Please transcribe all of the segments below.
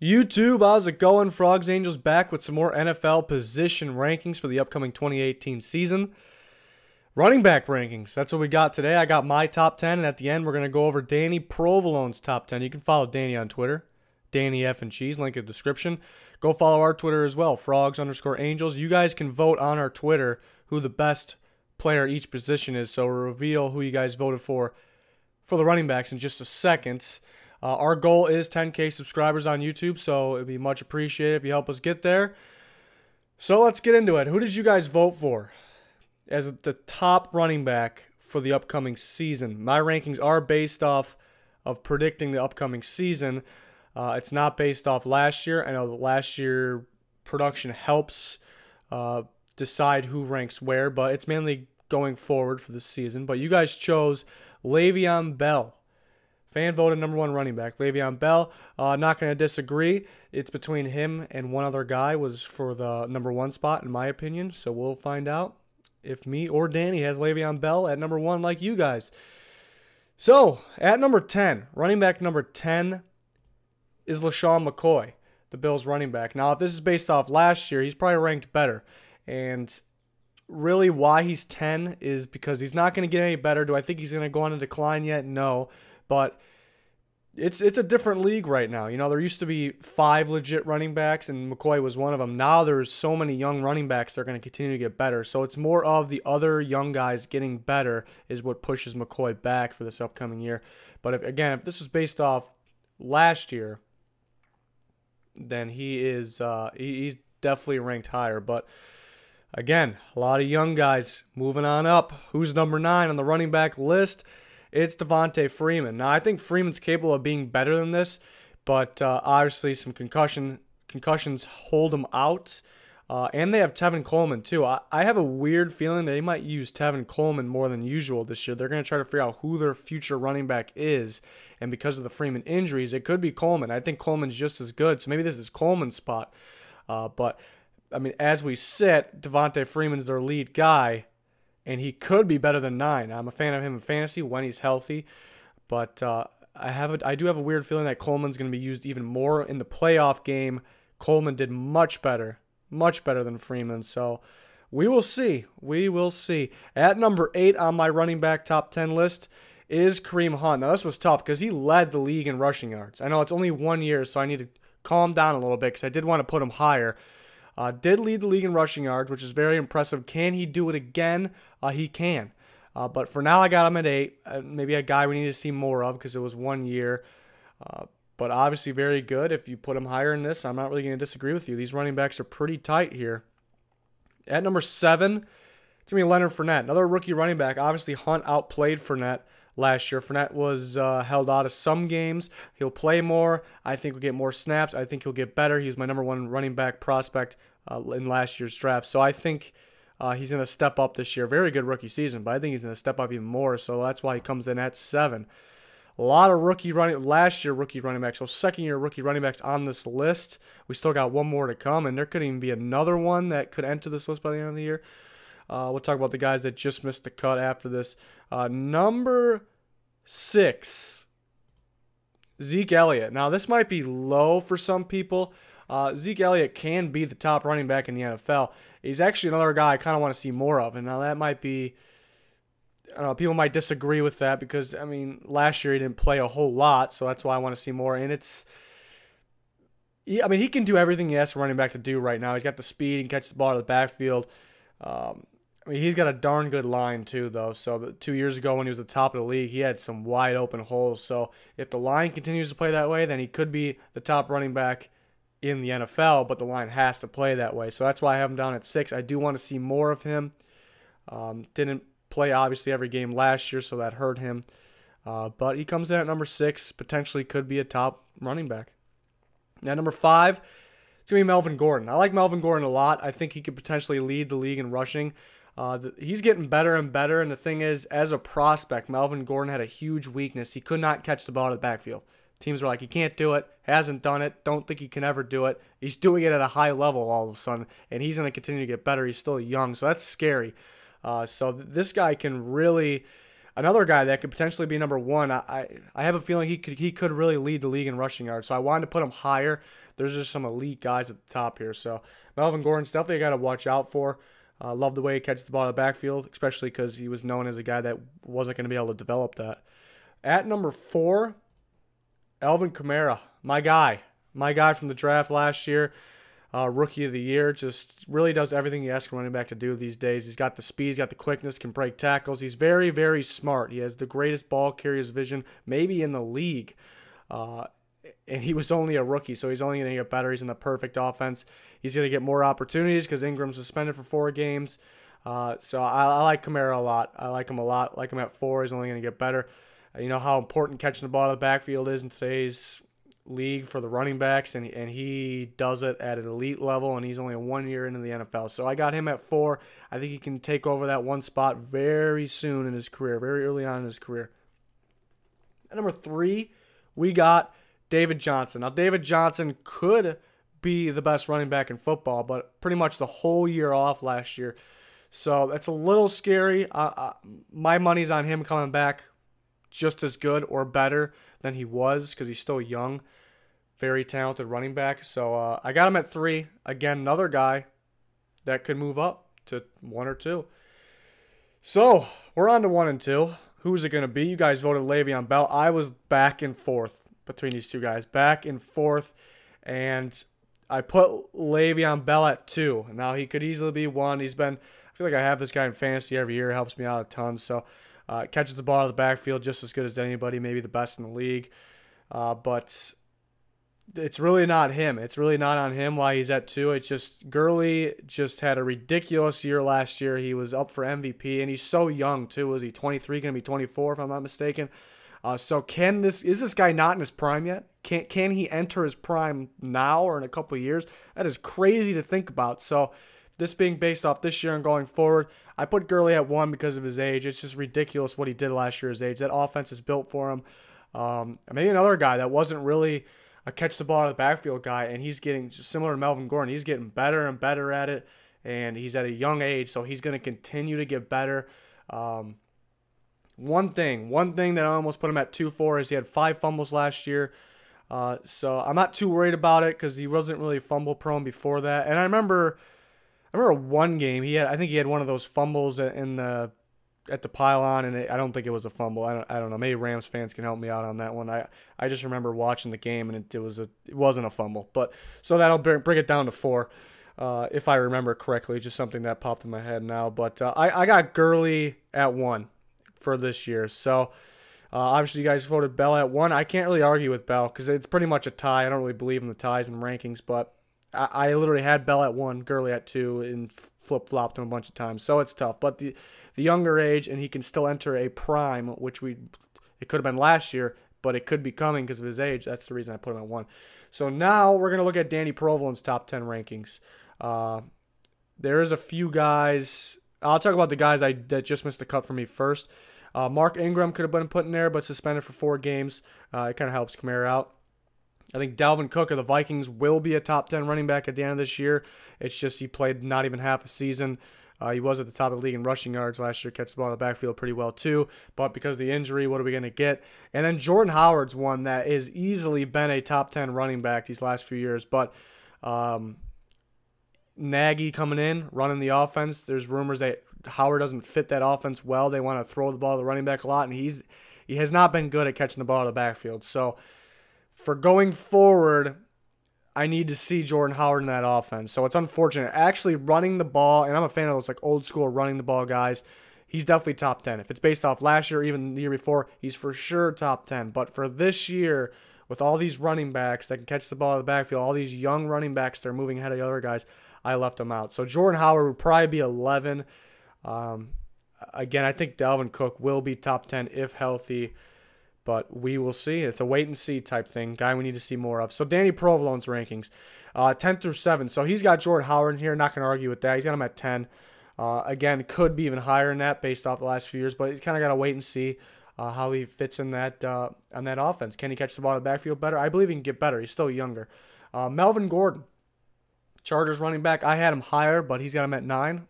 YouTube, how's it going? Frogs Angels back with some more NFL position rankings for the upcoming 2018 season. Running back rankings, that's what we got today. I got my top 10, and at the end, we're going to go over Danny Provolone's top 10. You can follow Danny on Twitter, Danny F and Cheese, link in the description. Go follow our Twitter as well, Frogs_Angels. You guys can vote on our Twitter who the best player at each position is, so we'll reveal who you guys voted for the running backs in just a second. Our goal is 10K subscribers on YouTube, so it'd be much appreciated if you help us get there. So let's get into it. Who did you guys vote for as the top running back for the upcoming season? My rankings are based off of predicting the upcoming season. It's not based off last year. I know the last year production helps decide who ranks where, but it's mainly going forward for the season. But you guys chose Le'Veon Bell. Fan voted number one running back, Le'Veon Bell. Not going to disagree. It's between him and one other guy was for the number one spot, in my opinion. So we'll find out if me or Danny has Le'Veon Bell at number one like you guys. So at number 10, running back number 10 is LaShawn McCoy, the Bills running back. Now, if this is based off last year, he's probably ranked better. And really why he's 10 is because he's not going to get any better. Do I think he's going to go on a decline yet? No. But it's a different league right now. You know, there used to be 5 legit running backs, and McCoy was one of them. Now there's so many young running backs that are going to continue to get better. So it's more of the other young guys getting better is what pushes McCoy back for this upcoming year. But if this was based off last year, then he's definitely ranked higher. But again, a lot of young guys moving on up. Who's number 9 on the running back list? It's Devonta Freeman. Now, I think Freeman's capable of being better than this, but obviously some concussions hold him out. And they have Tevin Coleman, too. I have a weird feeling that they might use Tevin Coleman more than usual this year. They're going to try to figure out who their future running back is. And because of the Freeman injuries, it could be Coleman. I think Coleman's just as good, so maybe this is Coleman's spot. But, I mean, as we sit, Devonta Freeman's their lead guy, and he could be better than 9. I'm a fan of him in fantasy when he's healthy. But I do have a weird feeling that Coleman's going to be used even more in the playoff game. Coleman did much better than Freeman. So we will see. We will see. At number 8 on my running back top 10 list is Kareem Hunt. Now, this was tough because he led the league in rushing yards. I know it's only 1 year, so I need to calm down a little bit because I did want to put him higher. Did lead the league in rushing yards, which is very impressive. Can he do it again? He can. But for now, I got him at 8. Maybe a guy we need to see more of because it was 1 year. But obviously very good. If you put him higher in this, I'm not really going to disagree with you. These running backs are pretty tight here. At number 7, it's going to be Leonard Fournette. Another rookie running back. Obviously, Hunt outplayed Fournette last year. Fournette was held out of some games. He'll play more. I think he'll get more snaps. I think he'll get better. He was my number 1 running back prospect in last year's draft. So I think he's going to step up this year. Very good rookie season, but I think he's going to step up even more. So that's why he comes in at 7. A lot of last year rookie running backs, so second-year rookie running backs on this list. We still got one more to come, and there could even be another one that could enter this list by the end of the year. We'll talk about the guys that just missed the cut after this. Number 6, Zeke Elliott. Now, this might be low for some people. Zeke Elliott can be the top running back in the NFL. He's actually another guy I kind of want to see more of, and now that might be... I don't know, people might disagree with that because, I mean, last year he didn't play a whole lot, so that's why I want to see more. And he can do everything he has for running back to do right now. He's got the speed and catch the ball out of the backfield. He's got a darn good line too, though. So 2 years ago when he was at the top of the league, he had some wide open holes. So if the line continues to play that way, then he could be the top running back in the NFL, but the line has to play that way. So that's why I have him down at 6. I do want to see more of him. Didn't play obviously every game last year, so that hurt him. But he comes in at number 6, potentially could be a top running back. Now, number 5, it's going to be Melvin Gordon. I like Melvin Gordon a lot. I think he could potentially lead the league in rushing. He's getting better and better, and the thing is, as a prospect, Melvin Gordon had a huge weakness. He could not catch the ball out of the backfield. Teams were like, he can't do it, hasn't done it, don't think he can ever do it. He's doing it at a high level all of a sudden, and he's going to continue to get better. He's still young, so that's scary. So this guy can really another guy that could potentially be number one. I have a feeling he could really lead the league in rushing yards. So I wanted to put him higher. There's just some elite guys at the top here. So Melvin Gordon's definitely a guy to watch out for. Love the way he catches the ball in the backfield, especially because he was known as a guy that wasn't going to be able to develop that. At number 4, Alvin Kamara, my guy from the draft last year. Rookie of the year, just really does everything you ask a running back to do these days. He's got the speed, he's got the quickness, can break tackles. He's very, very smart. He has the greatest ball carrier's vision maybe in the league. And he was only a rookie, so he's only going to get better. He's in the perfect offense. He's going to get more opportunities because Ingram's suspended for 4 games. So I like Kamara a lot. I like him a lot. I like him at 4. He's only going to get better. You know how important catching the ball out of the backfield is in today's league for the running backs, and he does it at an elite level, and he's only 1 year into the NFL. So I got him at 4. I think he can take over that one spot very soon in his career, very early on in his career. At number 3, we got David Johnson. Now, David Johnson could be the best running back in football, but pretty much the whole year off last year. So that's a little scary. My money's on him coming back just as good or better than he was because he's still young. Very talented running back. So I got him at 3. Again, another guy that could move up to 1 or 2. So we're on to 1 and 2. Who's it going to be? You guys voted Le'Veon Bell. I was back and forth between these two guys. Back and forth. And I put Le'Veon Bell at 2. Now, he could easily be 1. I feel like I have this guy in fantasy every year. It helps me out a ton. So catches the ball out of the backfield just as good as anybody, maybe the best in the league. But it's really not him. It's really not on him why he's at 2. It's just Gurley just had a ridiculous year last year. He was up for MVP, and he's so young too. Is he 23? Going to be 24 if I'm not mistaken. So is this guy not in his prime yet? Can he enter his prime now or in a couple of years? That is crazy to think about. So this being based off this year and going forward, I put Gurley at 1 because of his age. It's just ridiculous what he did last year at his age. That offense is built for him. Maybe another guy that wasn't really a catch the ball out of the backfield guy, and he's getting just similar to Melvin Gordon. He's getting better and better at it, and he's at a young age, so he's going to continue to get better. One thing that I almost put him at 2 for is he had 5 fumbles last year. So I'm not too worried about it because he wasn't really fumble prone before that. And I remember one game I think he had one of those fumbles at the pylon, and I don't think it was a fumble. I don't know. Maybe Rams fans can help me out on that one. I just remember watching the game, and it wasn't a fumble. But so that'll bring it down to 4, if I remember correctly. Just something that popped in my head now. But I got Gurley at 1 for this year. So obviously you guys voted Bell at 1. I can't really argue with Bell because it's pretty much a tie. I don't really believe in the ties and rankings, but I literally had Bell at 1, Gurley at 2, and flip-flopped him a bunch of times. So it's tough. But the younger age, and he can still enter a prime, which it could have been last year, but it could be coming because of his age. That's the reason I put him at 1. So now we're going to look at Danny Provolon's top 10 rankings. There is a few guys. I'll talk about the guys that just missed the cut for me first. Mark Ingram could have been put in there, but suspended for 4 games. It kind of helps Kamara out. I think Dalvin Cook of the Vikings will be a top 10 running back at the end of this year. It's just he played not even half a season. He was at the top of the league in rushing yards last year, catches the ball in the backfield pretty well too. But because of the injury, what are we going to get? And then Jordan Howard's one that has easily been a top 10 running back these last few years. But Nagy coming in, running the offense. There's rumors that Howard doesn't fit that offense well. They want to throw the ball to the running back a lot, and he has not been good at catching the ball out of the backfield. So for going forward, I need to see Jordan Howard in that offense. So it's unfortunate. Actually running the ball, and I'm a fan of those like old school running the ball guys, he's definitely top 10. If it's based off last year or even the year before, he's for sure top 10. But for this year, with all these running backs that can catch the ball out of the backfield, all these young running backs that are moving ahead of the other guys, I left him out. So Jordan Howard would probably be 11. Again, I think Dalvin Cook will be top 10 if healthy, but we will see. It's a wait and see type thing. Guy we need to see more of. So Danny Provolone's rankings, 10 through 7. So he's got Jordan Howard in here. Not going to argue with that. He's got him at 10. Again, could be even higher than that based off the last few years, but he's kind of got to wait and see how he fits in that on that offense. Can he catch the ball in the backfield better? I believe he can get better. He's still younger. Melvin Gordon, Chargers running back. I had him higher, but he's got him at 9.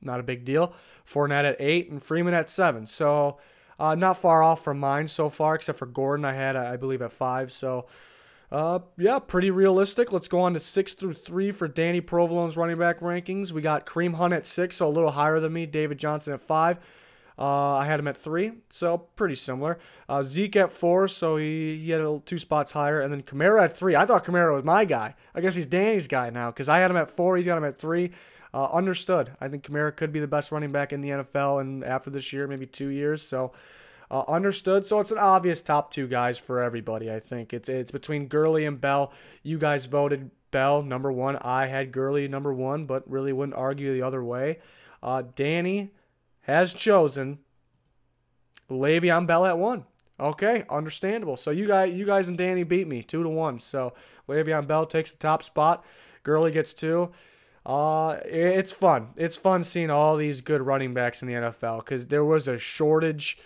Not a big deal. Fournette at 8 and Freeman at 7. So Not far off from mine so far, except for Gordon I had, I believe, at 5. So, yeah, pretty realistic. Let's go on to 6 through 3 for Danny Provolone's running back rankings. We got Kareem Hunt at 6, so a little higher than me. David Johnson at 5. I had him at 3, so pretty similar. Zeke at 4, so he had 2 spots higher. And then Kamara at 3. I thought Kamara was my guy. I guess he's Danny's guy now because I had him at 4. He's got him at 3. Understood. I think Kamara could be the best running back in the NFL and after this year, maybe 2 years. So understood. So it's an obvious top 2 guys for everybody, I think. It's between Gurley and Bell. You guys voted Bell number 1. I had Gurley number 1, but really wouldn't argue the other way. Danny has chosen Le'Veon Bell at 1. Okay, understandable. So you guys and Danny beat me 2-1. So Le'Veon Bell takes the top spot. Gurley gets 2. It's fun. It's fun seeing all these good running backs in the NFL because there was a shortage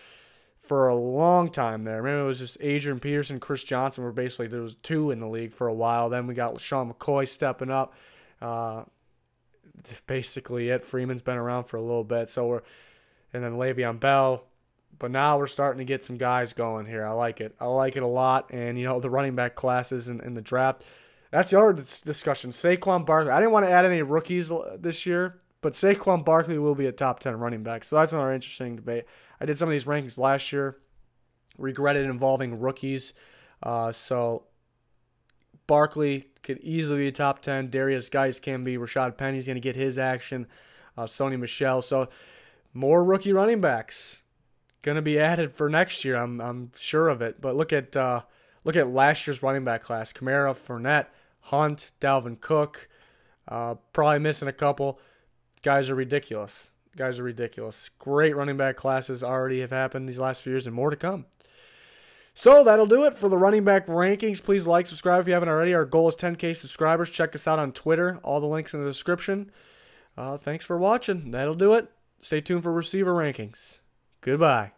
for a long time there. Remember, it was just Adrian Peterson, Chris Johnson were basically, there was 2 in the league for a while. Then we got LaShawn McCoy stepping up. Basically it. Freeman's been around for a little bit. And then Le'Veon Bell. But now we're starting to get some guys going here. I like it. I like it a lot. And, the running back classes in the draft. That's the other discussion. Saquon Barkley. I didn't want to add any rookies this year, but Saquon Barkley will be a top 10 running back. So that's another interesting debate. I did some of these rankings last year. Regretted involving rookies. So Barkley could easily be a top 10. Darius Geis can be. Rashad Penny's going to get his action. Sony Michel. So more rookie running backs going to be added for next year. I'm sure of it. But look at last year's running back class. Kamara, Fournette, Hunt, Dalvin Cook. Probably missing a couple. Guys are ridiculous. Great running back classes already have happened these last few years and more to come. So that'll do it for the running back rankings. Please like, subscribe if you haven't already. Our goal is 10K subscribers. Check us out on Twitter. All the links in the description. Thanks for watching. That'll do it. Stay tuned for receiver rankings. Goodbye.